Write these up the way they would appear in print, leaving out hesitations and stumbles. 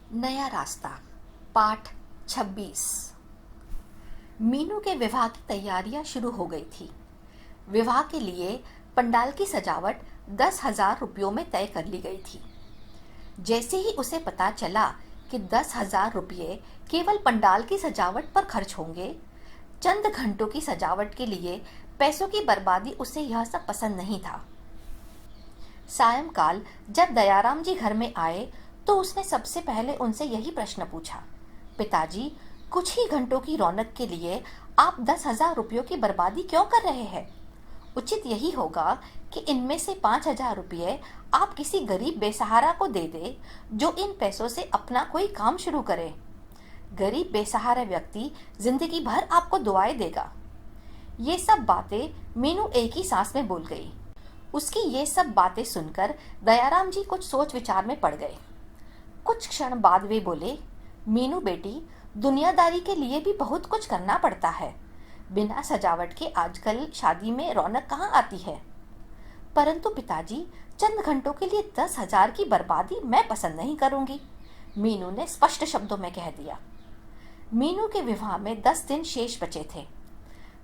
नया रास्ता पाठ 26। मीनू के विवाह की तैयारियां शुरू हो गई थी। विवाह के लिए पंडाल की सजावट 10,000 रुपयों में तय कर ली गई थी। जैसे ही उसे पता चला कि 10,000 रुपये केवल पंडाल की सजावट पर खर्च होंगे, चंद घंटों की सजावट के लिए पैसों की बर्बादी उसे यह सब पसंद नहीं था। सायंकाल जब दयाराम जी घर में आए तो उसने सबसे पहले उनसे यही प्रश्न पूछा, पिताजी, कुछ ही घंटों की रौनक के लिए आप 10,000 रुपयों की बर्बादी क्यों कर रहे हैं? उचित यही होगा कि इनमें से 5,000 रुपये आप किसी गरीब बेसहारा को दे दे, जो इन पैसों से अपना कोई काम शुरू करे। गरीब बेसहारा व्यक्ति जिंदगी भर आपको दुआएं देगा। ये सब बातें मीनू एक ही सांस में बोल गई। उसकी ये सब बातें सुनकर दयाराम जी कुछ सोच विचार में पड़ गए। कुछ क्षण बाद वे बोले, मीनू बेटी, दुनियादारी के लिए भी बहुत कुछ करना पड़ता है। बिना सजावट के आजकल शादी में रौनक कहाँ आती है। परंतु पिताजी, चंद घंटों के लिए 10,000 की बर्बादी मैं पसंद नहीं करूंगी, मीनू ने स्पष्ट शब्दों में कह दिया। मीनू के विवाह में 10 दिन शेष बचे थे।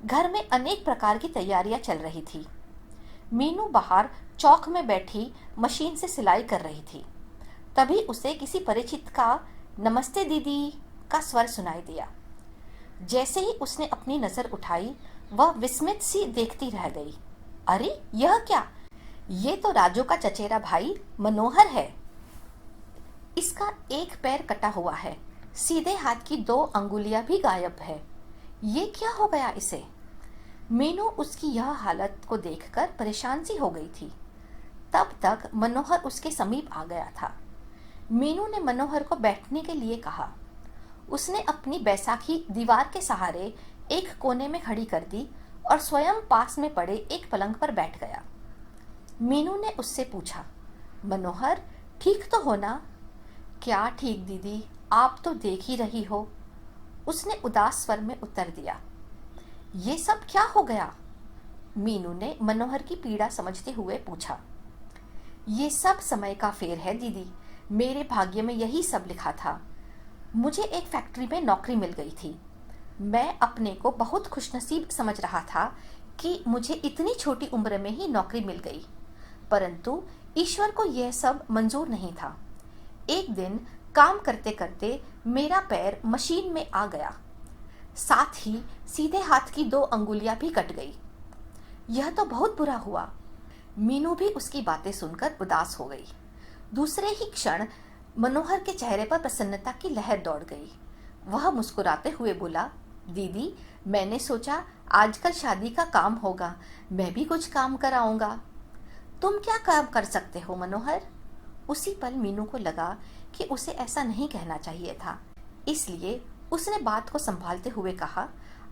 घर में अनेक प्रकार की तैयारियां चल रही थी। मीनू बाहर चौक में बैठी मशीन से सिलाई कर रही थी। तभी उसे किसी परिचित का नमस्ते दीदी का स्वर सुनाई दिया। जैसे ही उसने अपनी नजर उठाई, वह विस्मित सी देखती रह गई। अरे यह क्या? ये तो राजू का चचेरा भाई मनोहर है। इसका एक पैर कटा हुआ है, सीधे हाथ की 2 अंगुलियां भी गायब है। ये क्या हो गया इसे? मीनू उसकी यह हालत को देखकर परेशान सी हो गई थी। तब तक मनोहर उसके समीप आ गया था। मीनू ने मनोहर को बैठने के लिए कहा। उसने अपनी बैसाखी दीवार के सहारे एक कोने में खड़ी कर दी और स्वयं पास में पड़े एक पलंग पर बैठ गया। मीनू ने उससे पूछा, मनोहर, ठीक तो हो ना? क्या ठीक दीदी, आप तो देख ही रही हो, उसने उदास स्वर में उत्तर दिया। ये सब क्या हो गया? मीनू ने मनोहर की पीड़ा समझते हुए पूछा। ये सब समय का फेर है दीदी, मेरे भाग्य में यही सब लिखा था। मुझे एक फैक्ट्री में नौकरी मिल गई थी। मैं अपने को बहुत खुशनसीब समझ रहा था कि मुझे इतनी छोटी उम्र में ही नौकरी मिल गई, परंतु ईश्वर को यह सब मंजूर नहीं था। एक दिन काम करते करते मेरा पैर मशीन में आ गया, साथ ही सीधे हाथ की 2 अंगुलियां भी कट गई। यह तो बहुत बुरा हुआ। मीनू भी उसकी बातें सुनकर उदास हो गई। दूसरे ही क्षण मनोहर के चेहरे पर प्रसन्नता की लहर दौड़ गई। वह मुस्कुराते हुए बोला, दीदी, मैंने सोचा आजकल शादी का काम होगा, मैं भी कुछ काम कराऊंगा। तुम क्या काम कर सकते हो मनोहर? उसी पल मीनू को लगा कि उसे ऐसा नहीं कहना चाहिए था, इसलिए उसने बात को संभालते हुए कहा,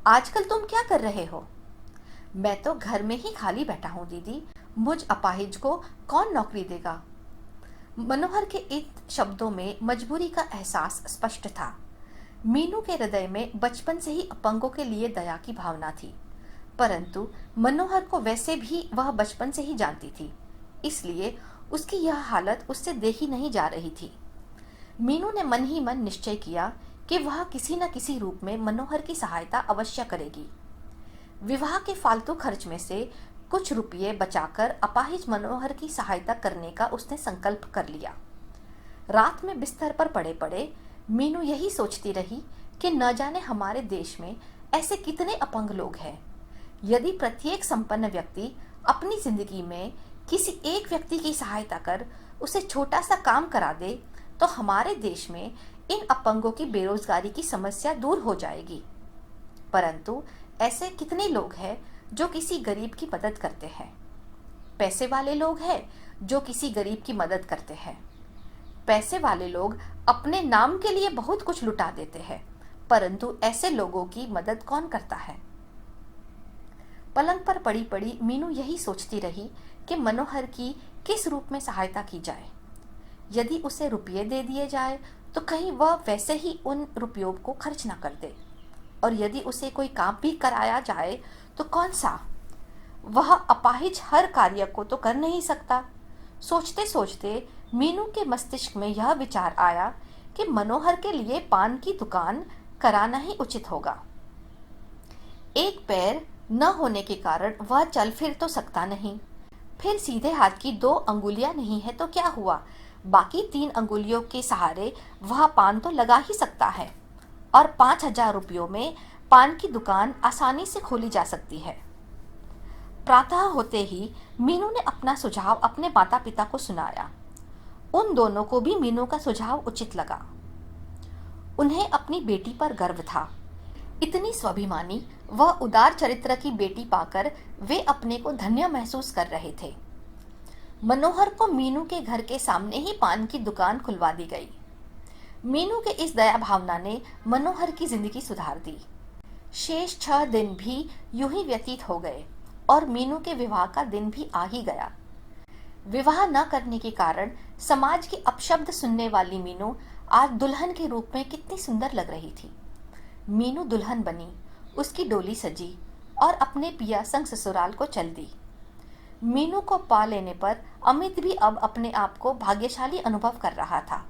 आजकल तुम क्या कर रहे हो? मैं तो घर में ही खाली बैठा हूँ दीदी, मुझ अपाहिज को कौन नौकरी देगा? मनोहर के इन शब्दों में मजबूरी का एहसास स्पष्ट था। मीनू के हृदय में बचपन से ही अपंगों के लिए दया की भावना थी, परंतु मनोहर को वैसे भी वह बचपन से ही जानती थी, इसलिए उसकी यह हालत उससे देखी नहीं जा रही थी। मीनू ने मन ही मन निश्चय किया कि वह किसी न किसी रूप में मनोहर की सहायता अवश्य करेगी। विवाह के फालतू खर्च में से कुछ रुपये बचाकर अपाहिज मनोहर की सहायता करने का उसने संकल्प कर लिया। रात में बिस्तर पर पड़े पड़े मीनू यही सोचती रही कि न जाने हमारे देश में ऐसे कितने अपंग लोग हैं। यदि प्रत्येक संपन्न व्यक्ति अपनी जिंदगी में किसी एक व्यक्ति की सहायता कर उसे छोटा सा काम करा दे, तो हमारे देश में इन अपंगों की बेरोजगारी की समस्या दूर हो जाएगी। परंतु ऐसे कितने लोग हैं जो किसी गरीब की मदद करते हैं? पैसे वाले लोग हैं जो किसी गरीब की मदद करते हैं। पैसे वाले लोग अपने नाम के लिए बहुत कुछ लुटा देते हैं, परंतु ऐसे लोगों की मदद कौन करता है? पलंग पर पड़ी पड़ी मीनू यही सोचती रही कि मनोहर की किस रूप में सहायता की जाए। यदि उसे रुपये दे दिए जाए तो कहीं वह वैसे ही उन रुपयों को खर्च ना कर दे, और यदि उसे कोई काम भी कराया जाए तो कौन सा? वह अपाहिज हर कार्य को तो कर नहीं सकता। सोचते सोचते मीनू के मस्तिष्क में यह विचार आया कि मनोहर के लिए पान की दुकान कराना ही उचित होगा। एक पैर न होने के कारण वह चल फिर तो सकता नहीं, फिर सीधे हाथ की 2 अंगुलियां नहीं है तो क्या हुआ, बाकी 3 अंगुलियों के सहारे वह पान तो लगा ही सकता है और 5,000 रुपयों में पान की दुकान आसानी से खोली जा सकती है। प्रातः होते ही मीनू ने अपना सुझाव अपने माता पिता को सुनाया। उन दोनों को भी मीनू का सुझाव उचित लगा। उन्हें अपनी बेटी पर गर्व था। इतनी स्वाभिमानी व उदार चरित्र की बेटी पाकर वे अपने को धन्य महसूस कर रहे थे। मनोहर को मीनू के घर के सामने ही पान की दुकान खुलवा दी गई। मीनू के इस दया भावना ने मनोहर की जिंदगी सुधार दी। शेष 6 दिन भी यूं ही व्यतीत हो गए और मीनू के विवाह का दिन भी आ ही गया। विवाह न करने के कारण समाज के अपशब्द सुनने वाली मीनू आज दुल्हन के रूप में कितनी सुंदर लग रही थी। मीनू दुल्हन बनी, उसकी डोली सजी और अपने पिया संग ससुराल को चल दी। मीनू को पा लेने पर अमित भी अब अपने आप को भाग्यशाली अनुभव कर रहा था।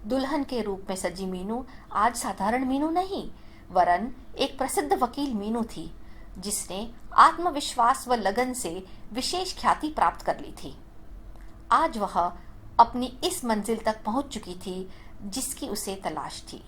दुल्हन के रूप में सजी मीनू आज साधारण मीनू नहीं, वरन एक प्रसिद्ध वकील मीनू थी, जिसने आत्मविश्वास व लगन से विशेष ख्याति प्राप्त कर ली थी। आज वह अपनी इस मंजिल तक पहुंच चुकी थी जिसकी उसे तलाश थी।